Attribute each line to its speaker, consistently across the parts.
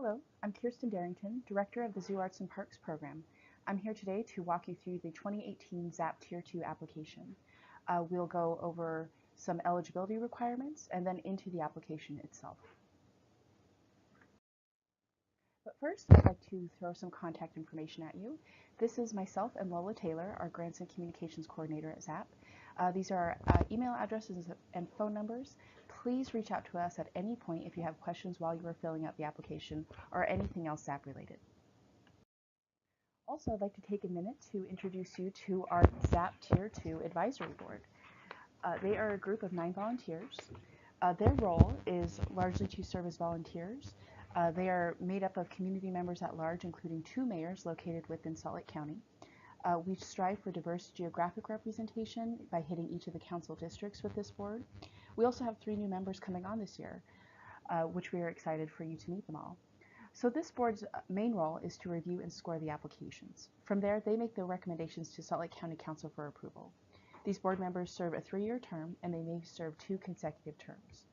Speaker 1: Hello, I'm Kirsten Darrington, Director of the Zoo Arts and Parks program. I'm here today to walk you through the 2018 ZAP Tier 2 application. We'll go over some eligibility requirements and then into the application itself. But first, I'd like to throw some contact information at you. This is myself and Lola Taylor, our Grants and Communications Coordinator at ZAP. These are email addresses and phone numbers. Please reach out to us at any point if you have questions while you are filling out the application or anything else ZAP related. Also, I'd like to take a minute to introduce you to our ZAP Tier 2 Advisory Board. They are a group of 9 volunteers. Their role is largely to serve as volunteers. They are made up of community members at large, including 2 mayors located within Salt Lake County. We strive for diverse geographic representation by hitting each of the council districts with this board. We also have 3 new members coming on this year, which we are excited for you to meet them all. So this board's main role is to review and score the applications. From there, they make the recommendations to Salt Lake County Council for approval. These board members serve a 3-year term, and they may serve 2 consecutive terms.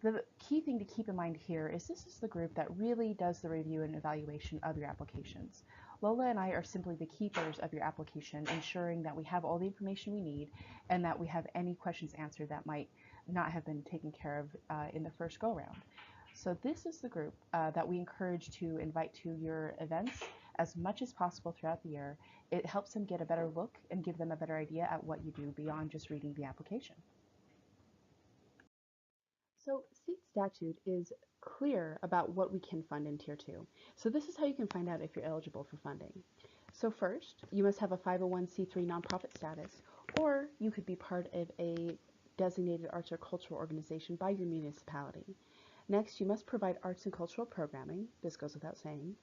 Speaker 1: The key thing to keep in mind here is this is the group that really does the review and evaluation of your applications. Lola and I are simply the keepers of your application, ensuring that we have all the information we need and that we have any questions answered that might not have been taken care of in the first go-round. So this is the group that we encourage to invite to your events as much as possible throughout the year. It helps them get a better look and give them a better idea at what you do beyond just reading the application. So state statute is clear about what we can fund in Tier 2. So this is how you can find out if you're eligible for funding. So first, you must have a 501c3 nonprofit status, or you could be part of a designated arts or cultural organization by your municipality. Next, you must provide arts and cultural programming. This goes without saying.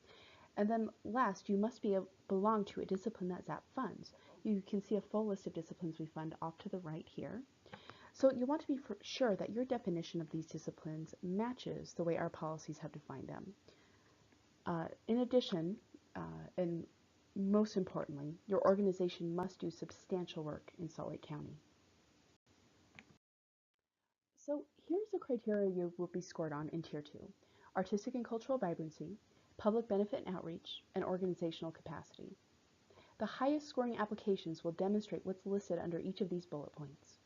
Speaker 1: And then last, you must belong to a discipline that ZAP funds. You can see a full list of disciplines we fund off to the right here. So you want to be sure that your definition of these disciplines matches the way our policies have defined them. In addition, and most importantly, your organization must do substantial work in Salt Lake County. So here's the criteria you will be scored on in Tier 2. Artistic and cultural vibrancy, public benefit and outreach, and organizational capacity. The highest scoring applications will demonstrate what's listed under each of these bullet points.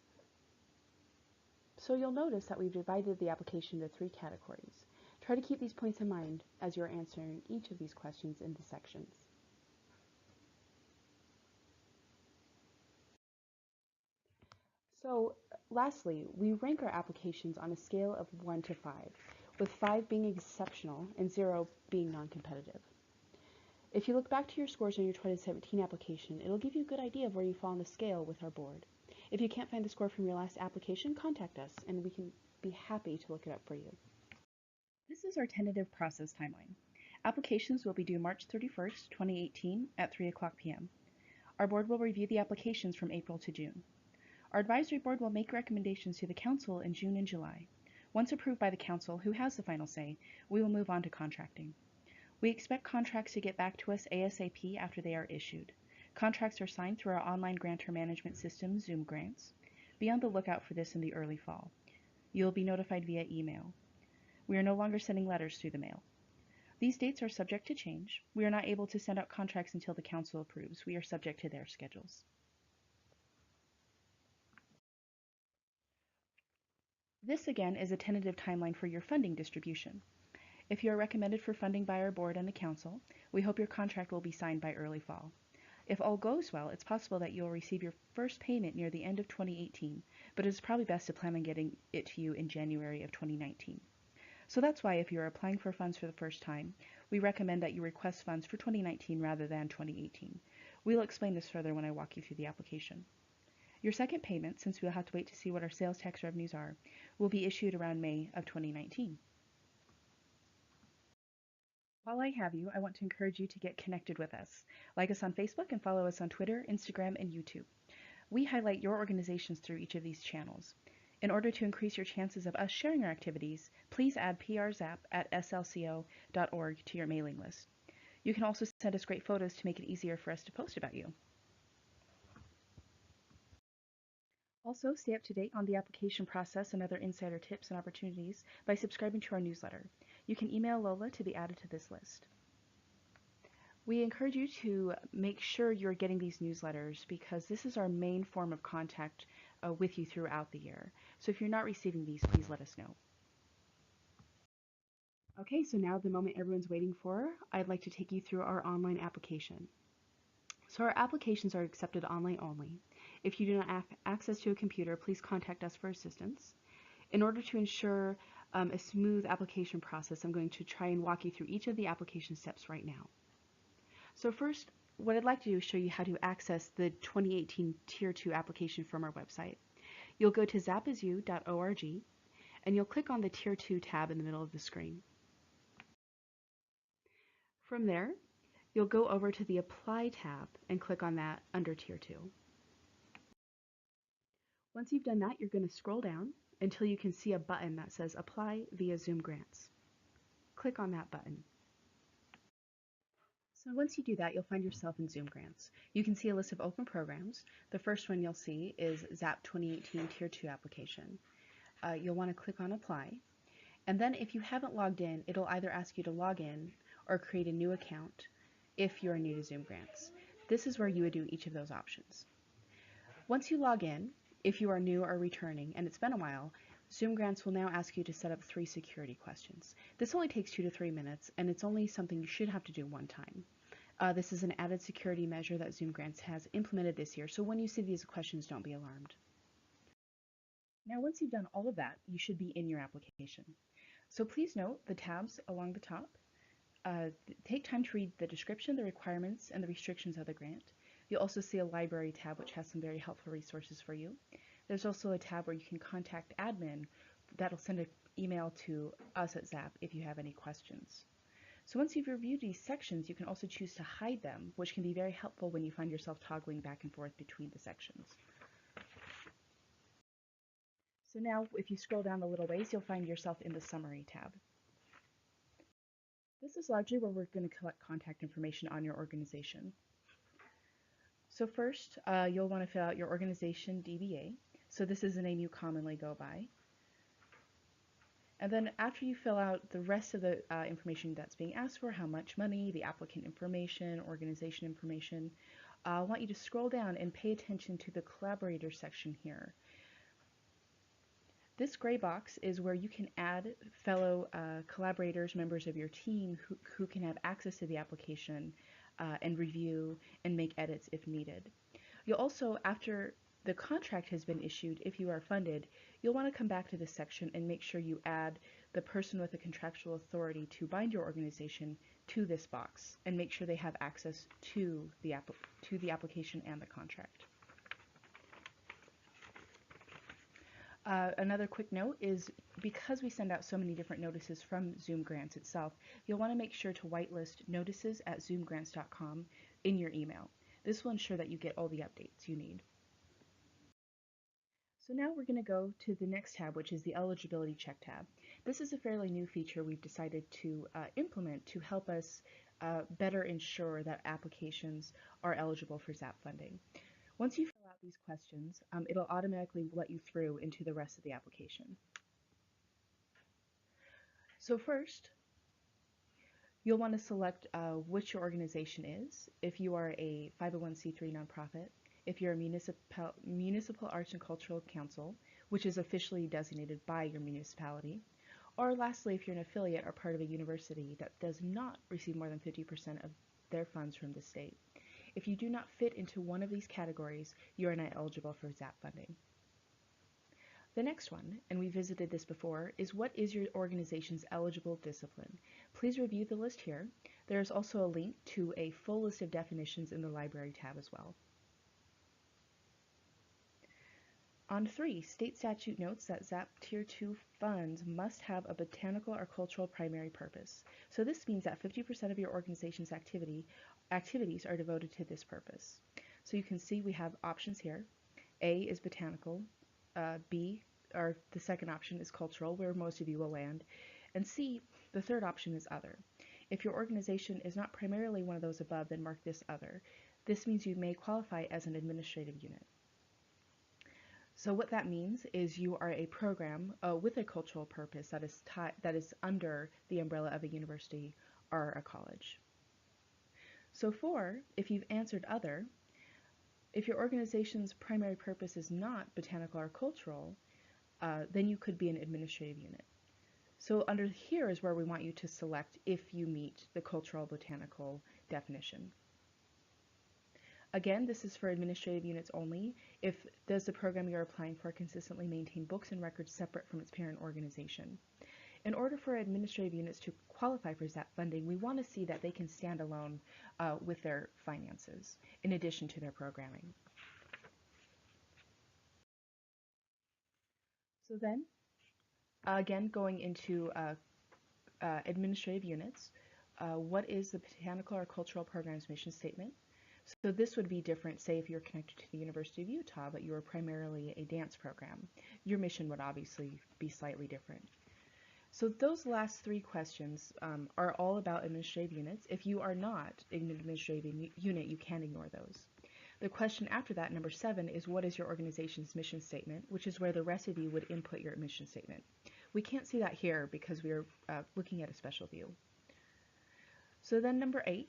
Speaker 1: So you'll notice that we've divided the application into 3 categories. Try to keep these points in mind as you're answering each of these questions in the sections. So lastly, we rank our applications on a scale of 1 to 5, with 5 being exceptional and 0 being non-competitive. If you look back to your scores on your 2017 application, it'll give you a good idea of where you fall on the scale with our board. If you can't find the score from your last application, contact us and we can be happy to look it up for you. This is our tentative process timeline. Applications will be due March 31st, 2018 at 3:00 p.m. Our board will review the applications from April to June. Our advisory board will make recommendations to the council in June and July. Once approved by the council, who has the final say, we will move on to contracting. We expect contracts to get back to us ASAP after they are issued. Contracts are signed through our online grantor management system, Zoom Grants. Be on the lookout for this in the early fall. You will be notified via email. We are no longer sending letters through the mail. These dates are subject to change. We are not able to send out contracts until the council approves. We are subject to their schedules. This again is a tentative timeline for your funding distribution. If you are recommended for funding by our board and the council, we hope your contract will be signed by early fall. If all goes well, it's possible that you'll receive your first payment near the end of 2018, but it's probably best to plan on getting it to you in January of 2019. So that's why if you're applying for funds for the first time, we recommend that you request funds for 2019 rather than 2018. We'll explain this further when I walk you through the application. Your second payment, since we'll have to wait to see what our sales tax revenues are, will be issued around May of 2019. While I have you, I want to encourage you to get connected with us. Like us on Facebook and follow us on Twitter, Instagram, and YouTube. We highlight your organizations through each of these channels. In order to increase your chances of us sharing our activities, please add przap@slco.org to your mailing list. You can also send us great photos to make it easier for us to post about you. Also, stay up to date on the application process and other insider tips and opportunities by subscribing to our newsletter. You can email Lola to be added to this list. We encourage you to make sure you're getting these newsletters because this is our main form of contact with you throughout the year. So if you're not receiving these, please let us know. Okay, so now the moment everyone's waiting for, I'd like to take you through our online application. So our applications are accepted online only. If you do not have access to a computer, please contact us for assistance. In order to ensure a smooth application process, I'm going to try and walk you through each of the application steps right now. So first, what I'd like to do is show you how to access the 2018 Tier 2 application from our website. You'll go to zapisu.org and you'll click on the Tier 2 tab in the middle of the screen. From there, you'll go over to the Apply tab and click on that under Tier 2. Once you've done that, you're going to scroll down until you can see a button that says Apply via Zoom Grants. Click on that button. So once you do that, you'll find yourself in Zoom Grants. You can see a list of open programs. The first one you'll see is ZAP 2018 Tier 2 application. You'll want to click on Apply. And then if you haven't logged in, it'll either ask you to log in or create a new account if you're new to Zoom Grants. This is where you would do each of those options. Once you log in, if you are new or returning, and it's been a while, Zoom Grants will now ask you to set up 3 security questions. This only takes 2 to 3 minutes, and it's only something you should have to do one time. This is an added security measure that Zoom Grants has implemented this year, so when you see these questions, don't be alarmed. Now, once you've done all of that, you should be in your application. So please note the tabs along the top. Take time to read the description, the requirements, and the restrictions of the grant. You'll also see a library tab which has some very helpful resources for you. There's also a tab where you can contact admin that'll send an email to us at ZAP if you have any questions. So once you've reviewed these sections, you can also choose to hide them, which can be very helpful when you find yourself toggling back and forth between the sections. So now if you scroll down a little ways, you'll find yourself in the Summary tab. This is largely where we're going to collect contact information on your organization. So first, you'll want to fill out your organization DBA. So this is the name you commonly go by. And then after you fill out the rest of the information that's being asked for, how much money, the applicant information, organization information, I want you to scroll down and pay attention to the collaborator section here. This gray box is where you can add fellow collaborators, members of your team who can have access to the application and review and make edits if needed. You'll also, after the contract has been issued, if you are funded, you'll want to come back to this section and make sure you add the person with the contractual authority to bind your organization to this box and make sure they have access to the application and the contract. Another quick note is because we send out so many different notices from Zoom Grants itself, you'll want to make sure to whitelist notices@zoomgrants.com in your email. This will ensure that you get all the updates you need. So now we're going to go to the next tab, which is the eligibility check tab. This is a fairly new feature we've decided to implement to help us better ensure that applications are eligible for ZAP funding. Once you fill out these questions, it'll automatically let you through into the rest of the application. So first, you'll want to select which your organization is. If you are a 501c3 nonprofit, if you're a municipal arts and cultural council, which is officially designated by your municipality, or lastly, if you're an affiliate or part of a university that does not receive more than 50% of their funds from the state. If you do not fit into one of these categories, you are not eligible for ZAP funding. The next one, and we visited this before, is what is your organization's eligible discipline? Please review the list here. There is also a link to a full list of definitions in the library tab as well. On 3, state statute notes that ZAP Tier 2 funds must have a botanical or cultural primary purpose. So this means that 50% of your organization's activities are devoted to this purpose. So you can see we have options here. A is botanical, B, or the second option, is cultural, where most of you will land, and C, the third option, is other. If your organization is not primarily one of those above, then mark this other. This means you may qualify as an administrative unit. So what that means is you are a program with a cultural purpose that is under the umbrella of a university or a college. So 4, if you've answered other, if your organization's primary purpose is not botanical or cultural, then you could be an administrative unit. So under here is where we want you to select if you meet the cultural botanical definition. Again, this is for administrative units only. Does the program you're applying for consistently maintain books and records separate from its parent organization? In order for administrative units to qualify for ZAP funding, we want to see that they can stand alone with their finances, in addition to their programming. So then, again, going into administrative units, what is the botanical or cultural program's mission statement? So this would be different, say if you're connected to the University of Utah, but you are primarily a dance program. Your mission would obviously be slightly different. So those last 3 questions are all about administrative units. If you are not an administrative unit, you can ignore those. The question after that, number 7, is what is your organization's mission statement, which is where the rest of you would input your mission statement. We can't see that here because we are looking at a special view. So then number 8,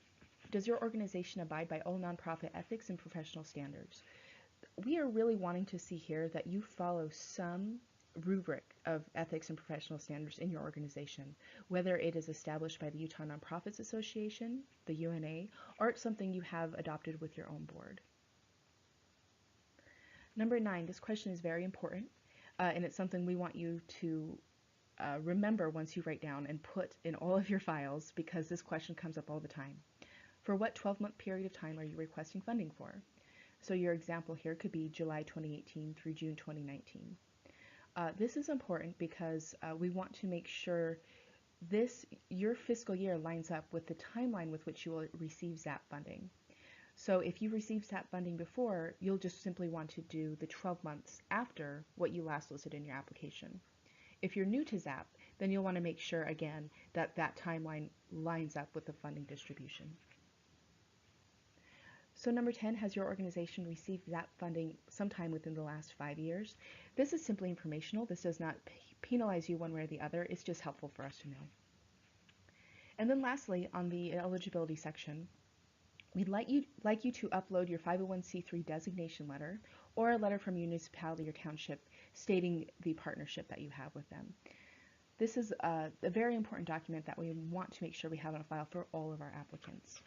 Speaker 1: does your organization abide by all nonprofit ethics and professional standards? We are really wanting to see here that you follow some rubric of ethics and professional standards in your organization, whether it is established by the Utah Nonprofits Association, the UNA, or it's something you have adopted with your own board. Number 9, this question is very important, and it's something we want you to remember once you write down and put in all of your files, because this question comes up all the time. For what 12-month period of time are you requesting funding for? So your example here could be July 2018 through June 2019. This is important because we want to make sure your fiscal year lines up with the timeline with which you will receive ZAP funding. So if you received ZAP funding before, you'll just simply want to do the 12 months after what you last listed in your application. If you're new to ZAP, then you'll want to make sure again that that timeline lines up with the funding distribution. So number 10, has your organization received ZAP funding sometime within the last 5 years? This is simply informational. This does not penalize you one way or the other. It's just helpful for us to know. And then lastly, on the eligibility section, we'd like you to upload your 501c3 designation letter or a letter from a municipality or township stating the partnership that you have with them. This is a very important document that we want to make sure we have on file for all of our applicants.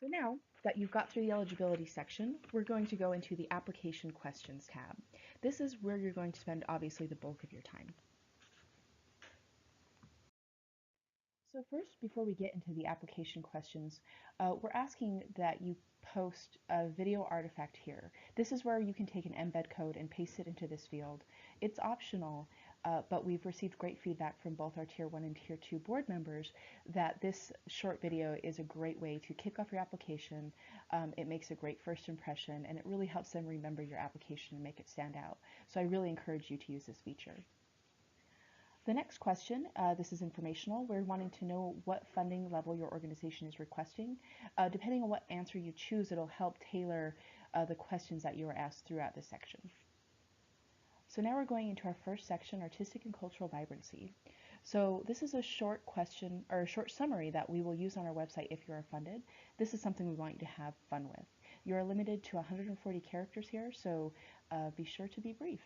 Speaker 1: So now that you've got through the eligibility section, we're going to go into the application questions tab. This is where you're going to spend obviously the bulk of your time. So first, before we get into the application questions, we're asking that you post a video artifact here. This is where you can take an embed code and paste it into this field. It's optional, but we've received great feedback from both our Tier 1 and Tier 2 board members that this short video is a great way to kick off your application. It makes a great first impression, and it really helps them remember your application and make it stand out. So I really encourage you to use this feature. The next question, this is informational. We're wanting to know what funding level your organization is requesting. Depending on what answer you choose, it'll help tailor the questions that you are asked throughout this section. So now we're going into our first section, artistic and cultural vibrancy. So this is a short question or a short summary that we will use on our website if you are funded. This is something we want you to have fun with. You are limited to 140 characters here, so be sure to be brief.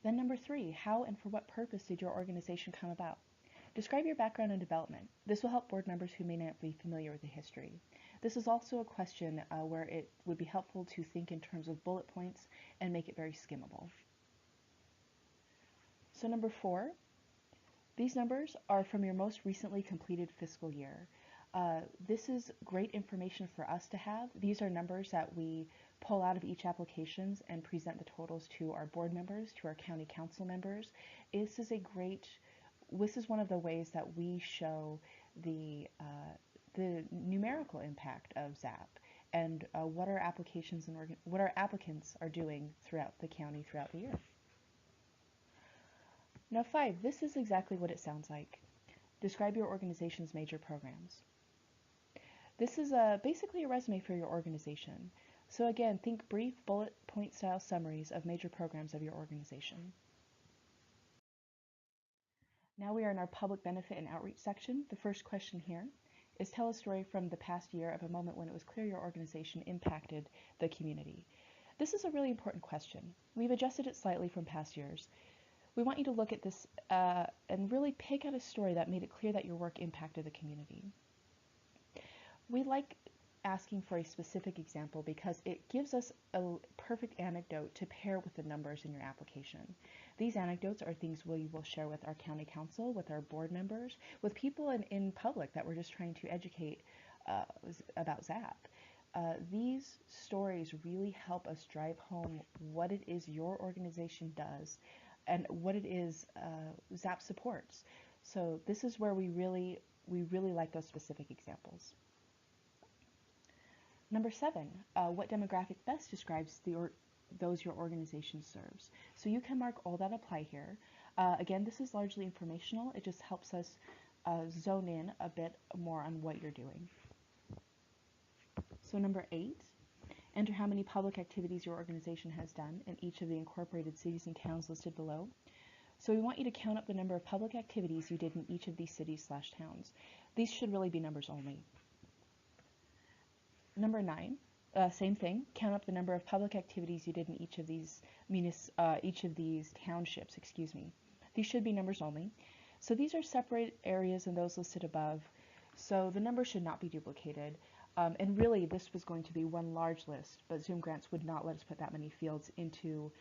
Speaker 1: Then number 3, how and for what purpose did your organization come about? Describe your background and development. This will help board members who may not be familiar with the history. This is also a question where it would be helpful to think in terms of bullet points and make it very skimmable. So number 4, these numbers are from your most recently completed fiscal year. This is great information for us to have. These are numbers that we pull out of each applications and present the totals to our board members, to our county council members. This is one of the ways that we show the numerical impact of ZAP and what our applications and what our applicants are doing throughout the county throughout the year. Now 5, this is exactly what it sounds like. Describe your organization's major programs. This is basically a resume for your organization. So again, think brief bullet point style summaries of major programs of your organization. Now we are in our public benefit and outreach section. The first question here is tell a story from the past year of a moment when it was clear your organization impacted the community. This is a really important question. We've adjusted it slightly from past years. We want you to look at this and really pick out a story that made it clear that your work impacted the community. We like asking for a specific example because it gives us a perfect anecdote to pair with the numbers in your application. These anecdotes are things we will share with our county council, with our board members, with people in public that we're just trying to educate about ZAP. These stories really help us drive home what it is your organization does and what it is ZAP supports. So this is where we really like those specific examples. Number 7, what demographic best describes those your organization serves? So you can mark all that apply here. Again, this is largely informational. It just helps us zone in a bit more on what you're doing. So number 8, enter how many public activities your organization has done in each of the incorporated cities and towns listed below. So we want you to count up the number of public activities you did in each of these cities/towns. These should really be numbers only. Number 9, same thing. Count up the number of public activities you did in each of these townships. These should be numbers only. So these are separate areas than those listed above. So the numbers should not be duplicated. And really, this was going to be one large list, but Zoom Grants would not let us put that many fields into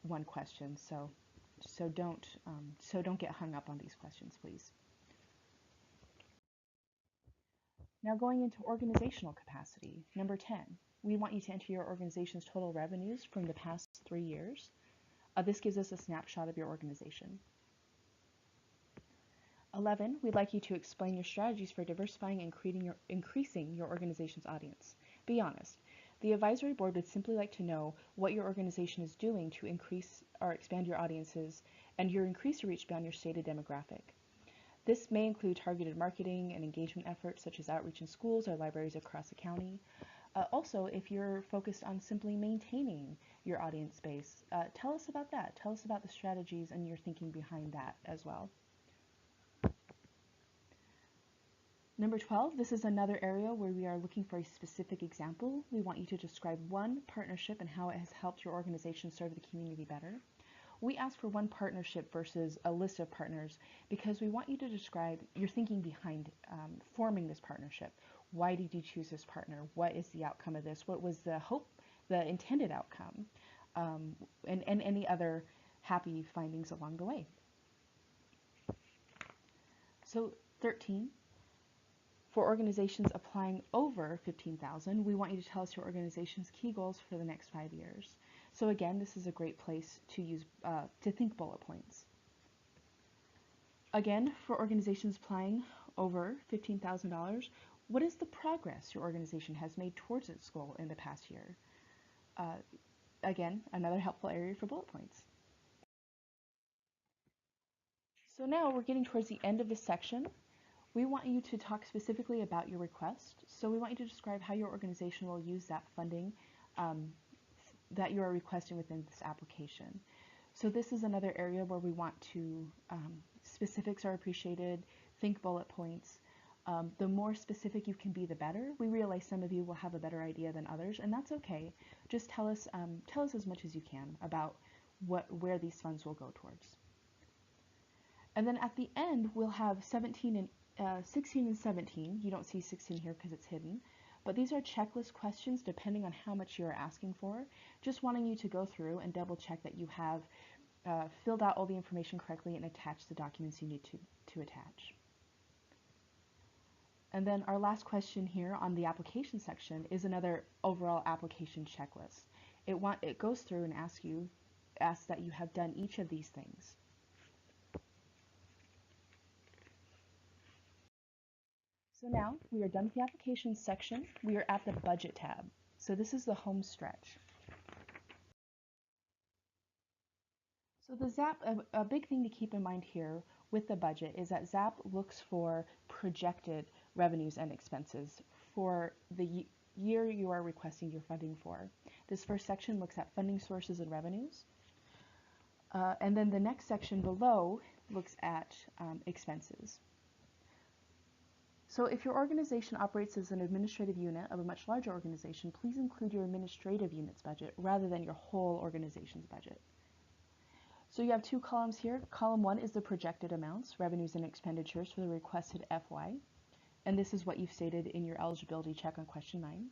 Speaker 1: one question. So don't get hung up on these questions, please. Now going into organizational capacity, number 10, we want you to enter your organization's total revenues from the past 3 years. This gives us a snapshot of your organization. 11, we'd like you to explain your strategies for diversifying and increasing your organization's audience. Be honest. The advisory board would simply like to know what your organization is doing to increase or expand your audiences and increase your reach beyond your stated demographic. This may include targeted marketing and engagement efforts such as outreach in schools or libraries across the county. Also, if you're focused on simply maintaining your audience base, tell us about that. Tell us about the strategies and your thinking behind that as well. Number 12, this is another area where we are looking for a specific example. We want you to describe one partnership and how it has helped your organization serve the community better. We ask for one partnership versus a list of partners because we want you to describe your thinking behind forming this partnership. Why did you choose this partner? What is the outcome of this? What was the intended outcome? And any other happy findings along the way. So 13, for organizations applying over 15,000, we want you to tell us your organization's key goals for the next 5 years. So again, this is a great place to use to think bullet points. Again, for organizations applying over $15,000, what is the progress your organization has made towards its goal in the past year? Again, another helpful area for bullet points. So now we're getting towards the end of this section. We want you to talk specifically about your request. So we want you to describe how your organization will use that funding that you are requesting within this application. So this is another area where we want to, specifics are appreciated, think bullet points. The more specific you can be, the better. We realize some of you will have a better idea than others, and that's okay. Just tell us as much as you can about where these funds will go towards. And then at the end, we'll have 16 and 17. You don't see 16 here because it's hidden. But these are checklist questions depending on how much you're asking for. Just wanting you to go through and double check that you have filled out all the information correctly and attached the documents you need to attach. And then our last question here on the application section is another overall application checklist. It goes through and asks that you have done each of these things. So now we are done with the applications section. We are at the budget tab. So this is the home stretch. So the ZAP, a big thing to keep in mind here with the budget is that ZAP looks for projected revenues and expenses for the year you are requesting your funding for. This first section looks at funding sources and revenues. And then the next section below looks at expenses. So if your organization operates as an administrative unit of a much larger organization, please include your administrative unit's budget rather than your whole organization's budget. So you have two columns here. Column 1 is the projected amounts, revenues and expenditures for the requested FY. And this is what you've stated in your eligibility check on question 9.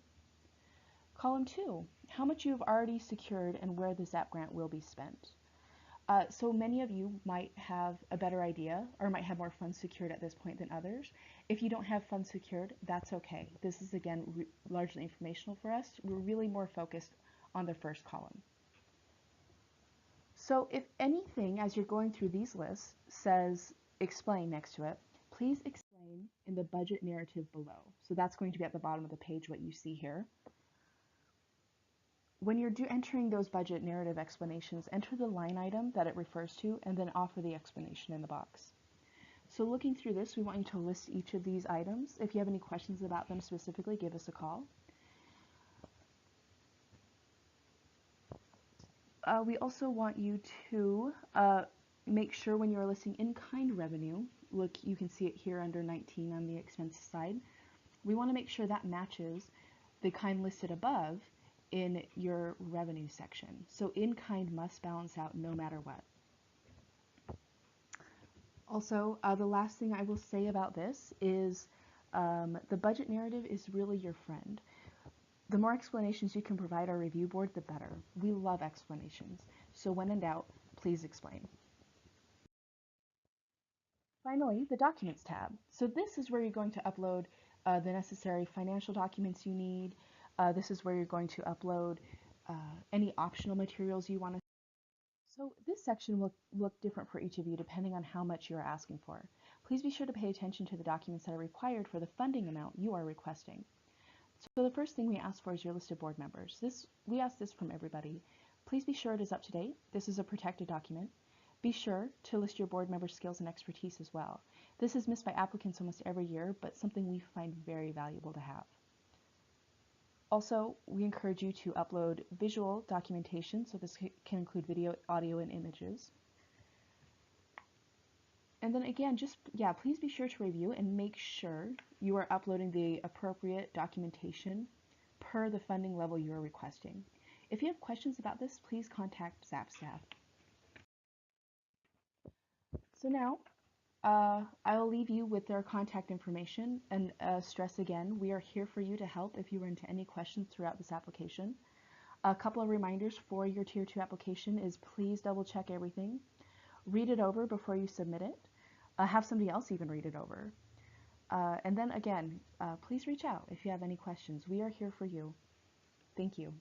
Speaker 1: Column 2, how much you've already secured and where the ZAP grant will be spent. So many of you might have a better idea or might have more funds secured at this point than others. If you don't have funds secured, that's okay. This is, again, largely informational for us. We're really more focused on the first column. So if anything, as you're going through these lists, says explain next to it, please explain in the budget narrative below. So that's going to be at the bottom of the page, what you see here. When you're entering those budget narrative explanations, enter the line item that it refers to and then offer the explanation in the box. So looking through this, we want you to list each of these items. If you have any questions about them specifically, give us a call. We also want you to make sure when you're listing in-kind revenue, look, you can see it here under 19 on the expense side. We want to make sure that matches the kind listed above in your revenue section. So in-kind must balance out no matter what. Also, the last thing I will say about this is the budget narrative is really your friend. The more explanations you can provide our review board, the better. We love explanations. So when in doubt, please explain. Finally, the Documents tab. So this is where you're going to upload the necessary financial documents you need. This is where you're going to upload any optional materials you want to. So this section will look different for each of you depending on how much you are asking for. Please be sure to pay attention to the documents that are required for the funding amount you are requesting. So the first thing we ask for is your list of board members. We ask this from everybody. Please be sure it is up to date. This is a protected document. Be sure to list your board members' skills and expertise as well. This is missed by applicants almost every year, but something we find very valuable to have. Also, we encourage you to upload visual documentation, so this can include video, audio, and images. And then again, please be sure to review and make sure you are uploading the appropriate documentation per the funding level you are requesting. If you have questions about this, please contact ZAP staff. So now, I'll leave you with their contact information and stress again, we are here for you to help if you run into any questions throughout this application. A couple of reminders for your Tier 2 application is please double check everything. Read it over before you submit it. Have somebody else even read it over. And then again, please reach out if you have any questions. We are here for you. Thank you.